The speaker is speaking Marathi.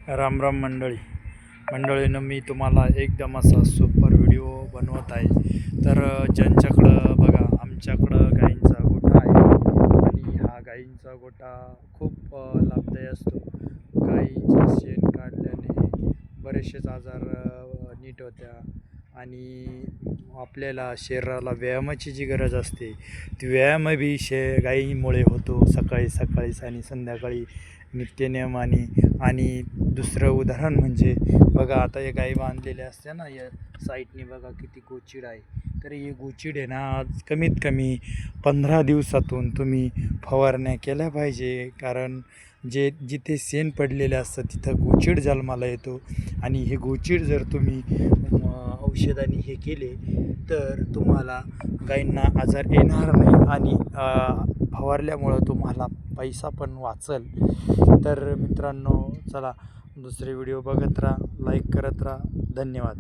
राम राम मंडळीनं मी तुम्हाला एकदम असा सुपर व्हिडिओ बनवत आहे। तर ज्यांच्याकडं बघा आमच्याकडं गाईंचा गोठा आहे आणि हा गाईंचा गोठा खूप लाभदायी असतो। गाईचं शेण काढल्याने बरेचसेच आजार नीट होत्या आणि आपल्याला शरीराला व्यायामाची जी गरज असते ती व्यायाम बी गाईमुळे होतो, सकाळीच आणि संध्याकाळी नित्यनेमाने। आणि दुसरं उदाहरण म्हणजे बघा, आता हे गाई बांधलेल्या असत्या ना या साईडने, बघा किती गोचिड आहे। तर ही गोचिड आहे ना, आज कमीत कमी 15 दिवसातून तुम्ही फवारण्या केल्या पाहिजे, कारण जिथे शेण पडलेले असतं तिथं गोचिड जन्माला येतो। आणि हे गोचिड जर तुम्ही औषधाने हे केले तर तुम्हाला गाईंना आजार येणार नाही आणि फवारल्यामुळं तुम्हाला पैसा पण वाचल। तर मित्रांनो, चला दुसरे व्हिडिओ बघत राहा, लाईक करत राहा। धन्यवाद।